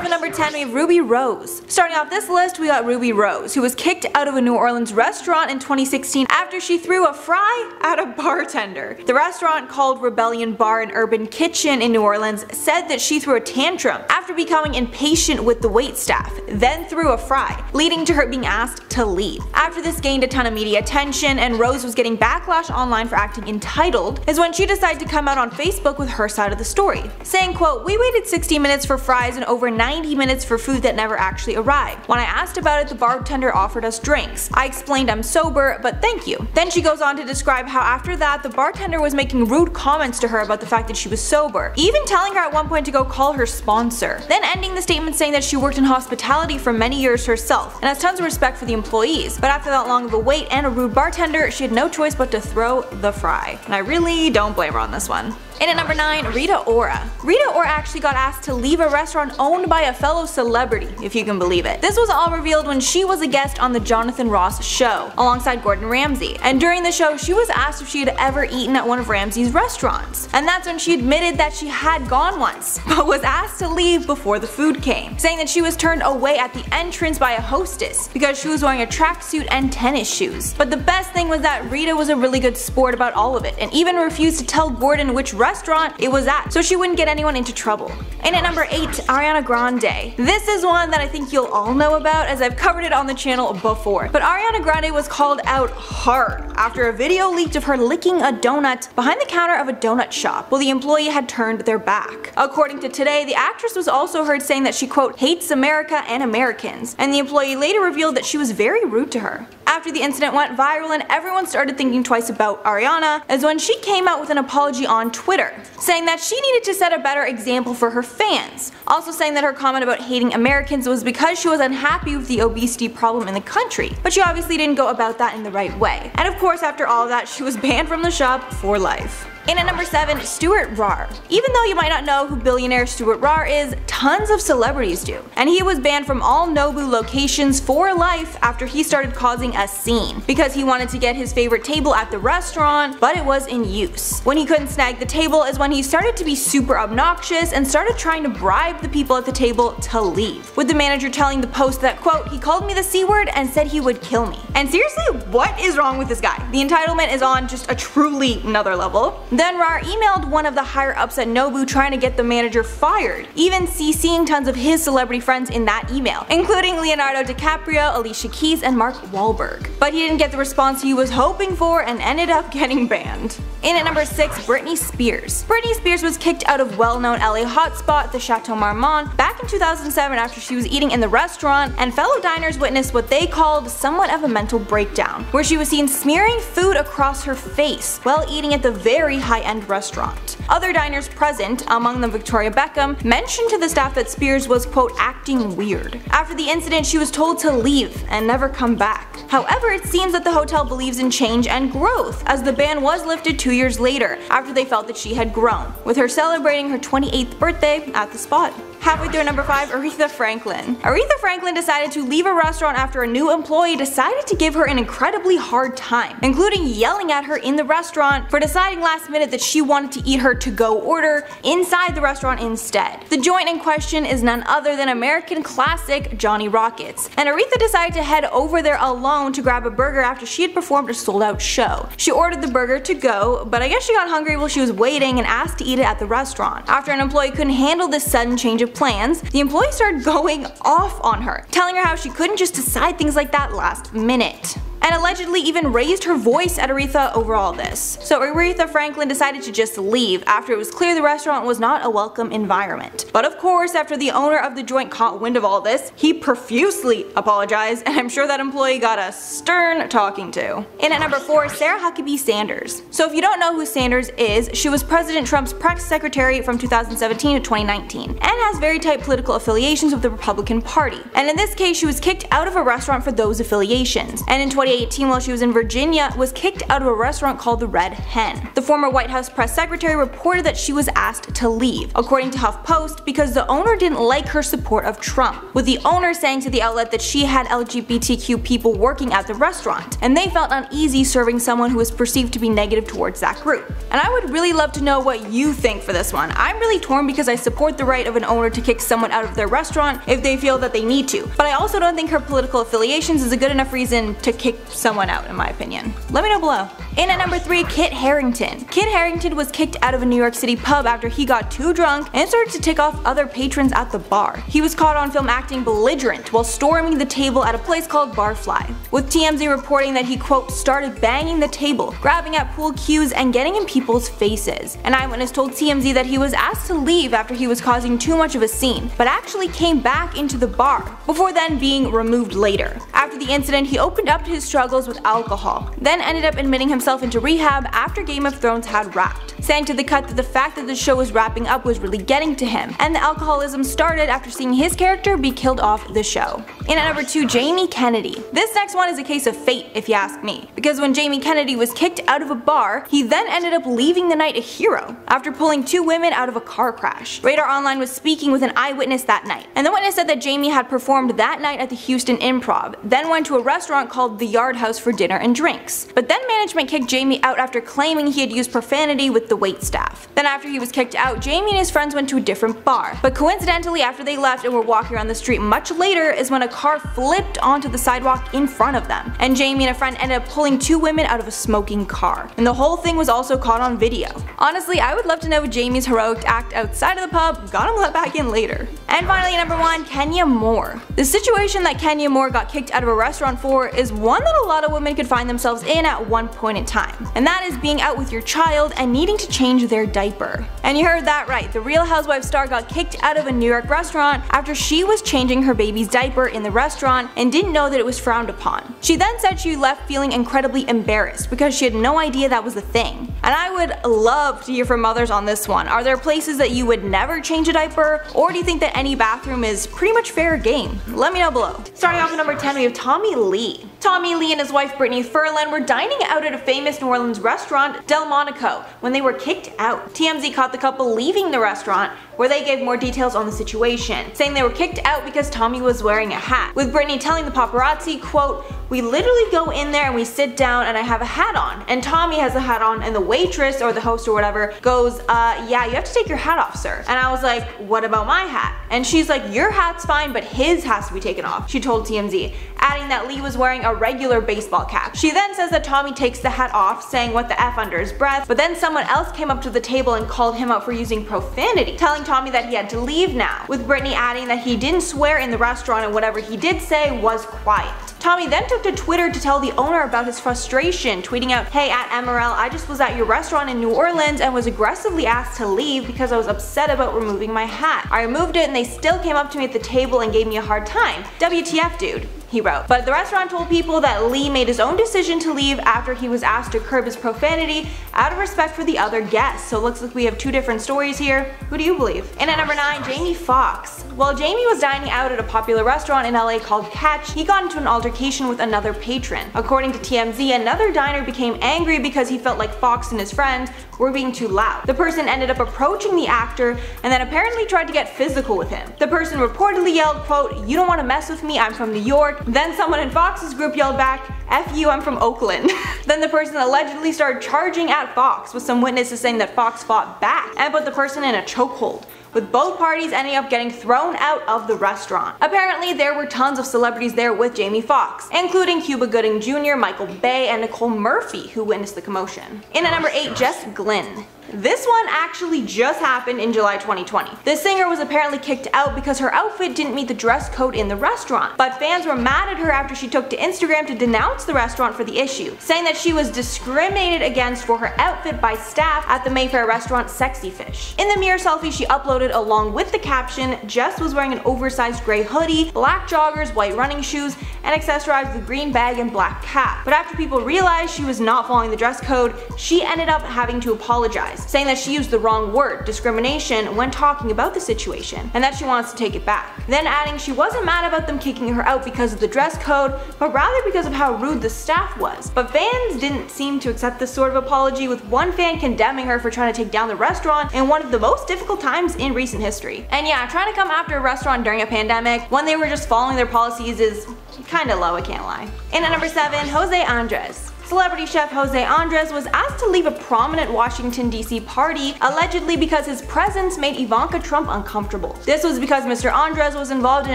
off at number 10 we have Ruby Rose. Starting off this list we got Ruby Rose, who was kicked out of a New Orleans restaurant in 2016 after she threw a fry at a bartender. The restaurant, called Rebellion Bar and Urban Kitchen in New Orleans, said that she threw a tantrum after becoming impatient with the waitstaff, then threw a fry, leading to her being asked to leave. After this gained a ton of media attention and Rose was getting backlash online for acting entitled, is when she decided to come out on Facebook with her side of the story, saying, quote, "We waited 60 minutes for fries and over 90 minutes for food that never actually arrived. When I asked about it, the bartender offered us drinks. I explained I'm sober, but thank you." Then she goes on to describe how after that the bartender was making rude comments to her about the fact that she was sober, even telling her at one point to go call her sponsor, then ending the statement saying that she worked in hospitality for many years herself and has tons of respect for the employees, but after that long of a wait and a rude bartender, she had no choice but to throw the fry. And I really don't blame her on this one. In at number 9, Rita Ora. Rita Ora actually got asked to leave a restaurant owned by a fellow celebrity, if you can believe it. This was all revealed when she was a guest on the Jonathan Ross show, alongside Gordon Ramsay, and during the show she was asked if she had ever eaten at one of Ramsay's restaurants, and that's when she admitted that she had gone once, but was asked to leave before the food came, saying that she was turned away at the entrance by a hostess because she was wearing a tracksuit and tennis shoes. But the best thing was that Rita was a really good sport about all of it, and even refused to tell Gordon which restaurant it was at, so she wouldn't get anyone into trouble. And at number 8, Ariana Grande. This is one that I think you'll all know about, as I've covered it on the channel before. But Ariana Grande was called out hard after a video leaked of her licking a donut behind the counter of a donut shop while the employee had turned their back. According to Today, the actress was also heard saying that she, quote, "hates America and Americans," and the employee later revealed that she was very rude to her. After the incident went viral and everyone started thinking twice about Ariana, as when she came out with an apology on Twitter, saying that she needed to set a better example for her fans, also saying that her comment about hating Americans was because she was unhappy with the obesity problem in the country, but she obviously didn't go about that in the right way. And of course, after all of that, she was banned from the shop for life. In at number 7, Stewart Rahr. Even though you might not know who billionaire Stewart Rahr is, tons of celebrities do. And he was banned from all Nobu locations for life after he started causing a scene, because he wanted to get his favorite table at the restaurant, but it was in use. When he couldn't snag the table is when he started to be super obnoxious and started trying to bribe the people at the table to leave, with the manager telling the Post that, quote, "he called me the C word and said he would kill me." And seriously, what is wrong with this guy? The entitlement is on just a truly another level. Then Rahr emailed one of the higher ups at Nobu trying to get the manager fired, even CCing tons of his celebrity friends in that email, including Leonardo DiCaprio, Alicia Keys, and Mark Wahlberg. But he didn't get the response he was hoping for and ended up getting banned. In at number 6, Britney Spears. Britney Spears was kicked out of well-known LA hotspot, the Chateau Marmont, back in 2007 after she was eating in the restaurant, and fellow diners witnessed what they called somewhat of a mental breakdown, where she was seen smearing food across her face while eating at the very high-end restaurant. Other diners present, among them Victoria Beckham, mentioned to the staff that Spears was, quote, acting weird. After the incident, she was told to leave and never come back. However, it seems that the hotel believes in change and growth, as the ban was lifted 2 years later after they felt that she had grown, with her celebrating her 28th birthday at the spot. Halfway through number 5, Aretha Franklin. Aretha Franklin decided to leave a restaurant after a new employee decided to give her an incredibly hard time, including yelling at her in the restaurant for deciding last minute that she wanted to eat her to-go order inside the restaurant instead. The joint in question is none other than American classic Johnny Rockets, and Aretha decided to head over there alone to grab a burger after she had performed a sold-out show. She ordered the burger to go, but I guess she got hungry while she was waiting and asked to eat it at the restaurant. After an employee couldn't handle this sudden change of plans, the employee started going off on her, telling her how she couldn't just decide things like that last minute, and allegedly even raised her voice at Aretha over all this. So Aretha Franklin decided to just leave after it was clear the restaurant was not a welcome environment. But of course, after the owner of the joint caught wind of all this, he profusely apologized, and I'm sure that employee got a stern talking to. In at number 4, Sarah Huckabee Sanders. So if you don't know who Sanders is, she was President Trump's press secretary from 2017 to 2019, and has very tight political affiliations with the Republican Party. And in this case, she was kicked out of a restaurant for those affiliations. And in 2018, 2018, while she was in Virginia, was kicked out of a restaurant called the Red Hen. The former White House press secretary reported that she was asked to leave, according to HuffPost, because the owner didn't like her support of Trump, with the owner saying to the outlet that she had LGBTQ people working at the restaurant, and they felt uneasy serving someone who was perceived to be negative towards that group. And I would really love to know what you think for this one. I'm really torn because I support the right of an owner to kick someone out of their restaurant if they feel that they need to, but I also don't think her political affiliations is a good enough reason to kick someone out, in my opinion. Let me know below. In at number 3, Kit Harington. Kit Harington was kicked out of a New York City pub after he got too drunk and started to tick off other patrons at the bar. He was caught on film acting belligerent while storming the table at a place called Barfly, with TMZ reporting that he, quote, started banging the table, grabbing at pool cues, and getting in people's faces. An eyewitness told TMZ that he was asked to leave after he was causing too much of a scene, but actually came back into the bar, before then being removed later. After the incident, he opened up to his struggles with alcohol, then ended up admitting himself into rehab after Game of Thrones had wrapped, saying to The Cut that the fact that the show was wrapping up was really getting to him, and the alcoholism started after seeing his character be killed off the show. In at number 2, Jamie Kennedy. This next one is a case of fate, if you ask me, because when Jamie Kennedy was kicked out of a bar, he then ended up leaving the night a hero, after pulling 2 women out of a car crash. Radar Online was speaking with an eyewitness that night, and the witness said that Jamie had performed that night at the Houston Improv, then went to a restaurant called the Yard House for dinner and drinks. But then management kicked Jamie out after claiming he had used profanity with the waitstaff. Then after he was kicked out, Jamie and his friends went to a different bar, but coincidentally after they left and were walking around the street much later is when a car flipped onto the sidewalk in front of them, and Jamie and a friend ended up pulling 2 women out of a smoking car. And the whole thing was also caught on video. Honestly, I would love to know Jamie's heroic act outside of the pub got him let back in later. And finally, number 1, Kenya Moore. The situation that Kenya Moore got kicked out of a restaurant for is one that a lot of women could find themselves in at one point in time, and that is being out with your child and needing to change their diaper. And you heard that right, the Real Housewives star got kicked out of a New York restaurant after she was changing her baby's diaper in the restaurant and didn't know that it was frowned upon. She then said she left feeling incredibly embarrassed because she had no idea that was a thing. And I would love to hear from mothers on this one. Are there places that you would never change a diaper, or do you think that any bathroom is pretty much fair game? Let me know below. Starting off at number 10, we have Tommy Lee. Tommy Lee and his wife Britney Spears were dining out at a famous New Orleans restaurant, Delmonico, when they were kicked out. TMZ caught the couple leaving the restaurant, where they gave more details on the situation, saying they were kicked out because Tommy was wearing a hat, with Britney telling the paparazzi, quote, "We literally go in there and we sit down and I have a hat on, and Tommy has a hat on, and the waitress or the host or whatever goes, yeah, you have to take your hat off, sir." And I was like, what about my hat? And she's like, your hat's fine, but his has to be taken off, she told TMZ, adding that Lee was wearing a regular baseball cap. She then says that Tommy takes the hat off, saying what the F under his breath, but then someone else came up to the table and called him out for using profanity, telling Tommy that he had to leave now, with Britney adding that he didn't swear in the restaurant and whatever he did say was quiet. Tommy then took to Twitter to tell the owner about his frustration, tweeting out, "Hey at MRL, I just was at your restaurant in New Orleans and was aggressively asked to leave because I was upset about removing my hat. I removed it and they still came up to me at the table and gave me a hard time. WTF, dude," he wrote. But the restaurant told people that Lee made his own decision to leave after he was asked to curb his profanity out of respect for the other guests. So it looks like we have 2 different stories here. Who do you believe? And at number 9, Jamie Foxx. While Jamie was dining out at a popular restaurant in LA called Catch, he got into an altercation with another patron. According to TMZ, another diner became angry because he felt like Foxx and his friends were being too loud. The person ended up approaching the actor and then apparently tried to get physical with him. The person reportedly yelled, quote, "You don't want to mess with me, I'm from New York." Then someone in Foxx's group yelled back, "F you, I'm from Oakland." Then the person allegedly started charging at Foxx, with some witnesses saying that Foxx fought back and put the person in a chokehold, with both parties ending up getting thrown out of the restaurant. Apparently there were tons of celebrities there with Jamie Foxx, including Cuba Gooding Jr., Michael Bay, and Nicole Murphy, who witnessed the commotion. In at number 8, Jess Glynne. This one actually just happened in July 2020. The singer was apparently kicked out because her outfit didn't meet the dress code in the restaurant, but fans were mad at her after she took to Instagram to denounce the restaurant for the issue, saying that she was discriminated against for her outfit by staff at the Mayfair restaurant Sexy Fish. In the mirror selfie she uploaded along with the caption, Jess was wearing an oversized gray hoodie, black joggers, white running shoes, and accessorized with a green bag and black cap. But after people realized she was not following the dress code, she ended up having to apologize, saying that she used the wrong word, discrimination, when talking about the situation, and that she wants to take it back. Then adding she wasn't mad about them kicking her out because of the dress code, but rather because of how rude the staff was. But fans didn't seem to accept this sort of apology, with one fan condemning her for trying to take down the restaurant in one of the most difficult times in recent history. And yeah, trying to come after a restaurant during a pandemic when they were just following their policies is kinda low, I can't lie. In at number 7, Jose Andres. Celebrity chef Jose Andres was asked to leave a prominent Washington, D.C. party, allegedly because his presence made Ivanka Trump uncomfortable. This was because Mr. Andres was involved in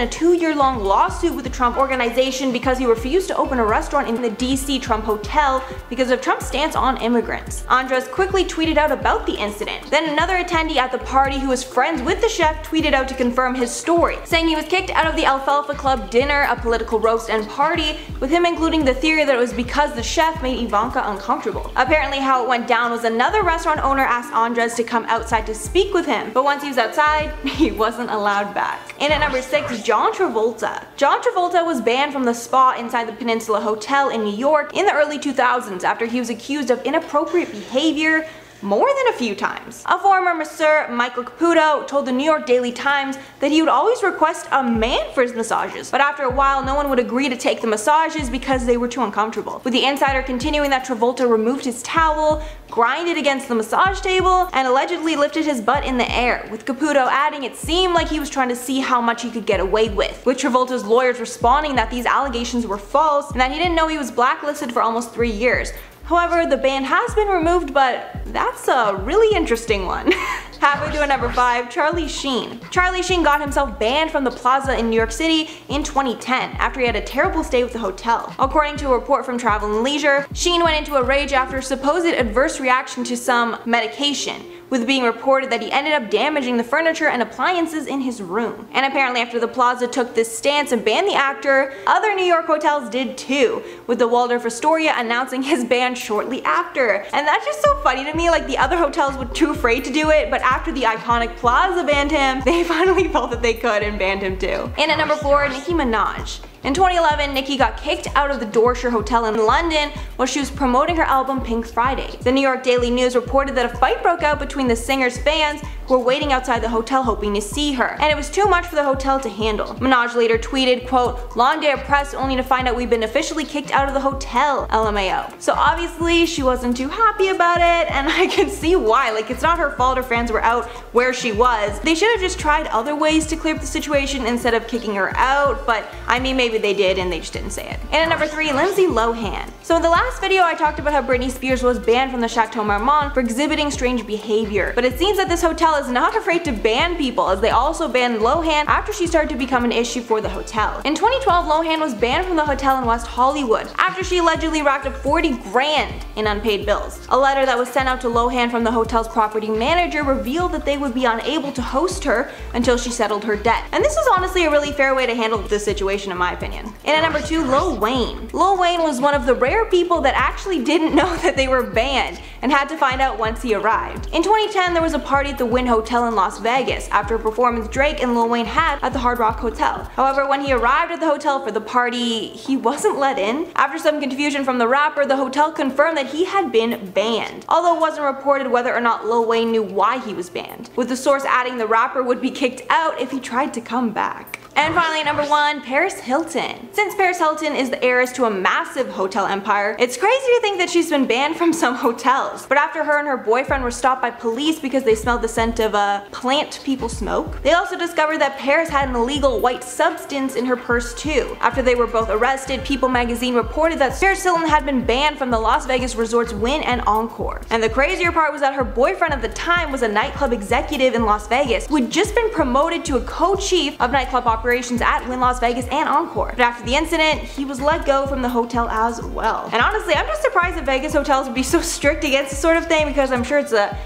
a 2-year-long lawsuit with the Trump organization because he refused to open a restaurant in the D.C. Trump Hotel because of Trump's stance on immigrants. Andres quickly tweeted out about the incident. Then another attendee at the party who was friends with the chef tweeted out to confirm his story, saying he was kicked out of the Alfalfa Club dinner, a political roast and party, with him including the theory that it was because the chef made Ivanka uncomfortable. Apparently how it went down was another restaurant owner asked Andres to come outside to speak with him, but once he was outside, he wasn't allowed back. In at number 6, John Travolta. John Travolta was banned from the spa inside the Peninsula Hotel in New York in the early 2000s after he was accused of inappropriate behavior more than a few times. A former masseur, Michael Caputo, told the New York Daily Times that he would always request a man for his massages, but after a while no one would agree to take the massages because they were too uncomfortable, with the insider continuing that Travolta removed his towel, grinded against the massage table, and allegedly lifted his butt in the air, with Caputo adding it seemed like he was trying to see how much he could get away with Travolta's lawyers responding that these allegations were false and that he didn't know he was blacklisted for almost 3 years. However, the ban has been removed, but that's a really interesting one. Halfway to a number 5, Charlie Sheen. Charlie Sheen got himself banned from the Plaza in New York City in 2010 after he had a terrible stay with the hotel. According to a report from Travel and Leisure, Sheen went into a rage after a supposed adverse reaction to some medication, with being reported that he ended up damaging the furniture and appliances in his room. And apparently after the Plaza took this stance and banned the actor, other New York hotels did too, with the Waldorf Astoria announcing his ban shortly after. And that's just so funny to me, like the other hotels were too afraid to do it, but after the iconic Plaza banned him, they finally felt that they could and banned him too. And at number 4, Nicki Minaj. In 2011, Nicki got kicked out of the Dorset Hotel in London while she was promoting her album Pink Friday. The New York Daily News reported that a fight broke out between the singer's fans who were waiting outside the hotel hoping to see her, and it was too much for the hotel to handle. Minaj later tweeted, quote, "Long day of press only to find out we've been officially kicked out of the hotel, LMAO." So obviously she wasn't too happy about it, and I can see why. Like, it's not her fault her fans were out where she was. They should have just tried other ways to clear up the situation instead of kicking her out, but I mean maybe they did and they just didn't say it. And at number 3, Lindsay Lohan. So in the last video I talked about how Britney Spears was banned from the Chateau Marmont for exhibiting strange behavior, but it seems that this hotel is not afraid to ban people, as they also banned Lohan after she started to become an issue for the hotel. In 2012, Lohan was banned from the hotel in West Hollywood after she allegedly racked up 40 grand in unpaid bills. A letter that was sent out to Lohan from the hotel's property manager revealed that they would be unable to host her until she settled her debt. And this is honestly a really fair way to handle this situation in my opinion. And at number 2, Lil Wayne. Lil Wayne was one of the rare people that actually didn't know that they were banned and had to find out once he arrived. In 2010, there was a party at the Wynn Hotel in Las Vegas after a performance Drake and Lil Wayne had at the Hard Rock Hotel. However, when he arrived at the hotel for the party, he wasn't let in. After some confusion from the rapper, the hotel confirmed that he had been banned, although it wasn't reported whether or not Lil Wayne knew why he was banned, with the source adding the rapper would be kicked out if he tried to come back. And finally, number 1, Paris Hilton. Since Paris Hilton is the heiress to a massive hotel empire, it's crazy to think that she's been banned from some hotels. But after her and her boyfriend were stopped by police because they smelled the scent of a plant people smoke, they also discovered that Paris had an illegal white substance in her purse too. After they were both arrested, People magazine reported that Paris Hilton had been banned from the Las Vegas resorts Wynn and Encore. And the crazier part was that her boyfriend at the time was a nightclub executive in Las Vegas who had just been promoted to a co-chief of nightclub operations at Wynn Las Vegas and Encore. But after the incident, he was let go from the hotel as well. And honestly, I'm just surprised that Vegas hotels would be so strict against this sort of thing, because I'm sure it's a,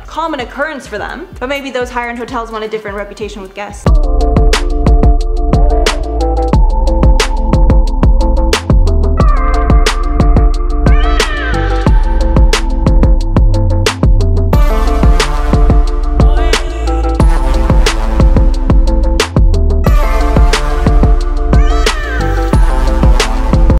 common occurrence for them. But maybe those higher-end hotels want a different reputation with guests.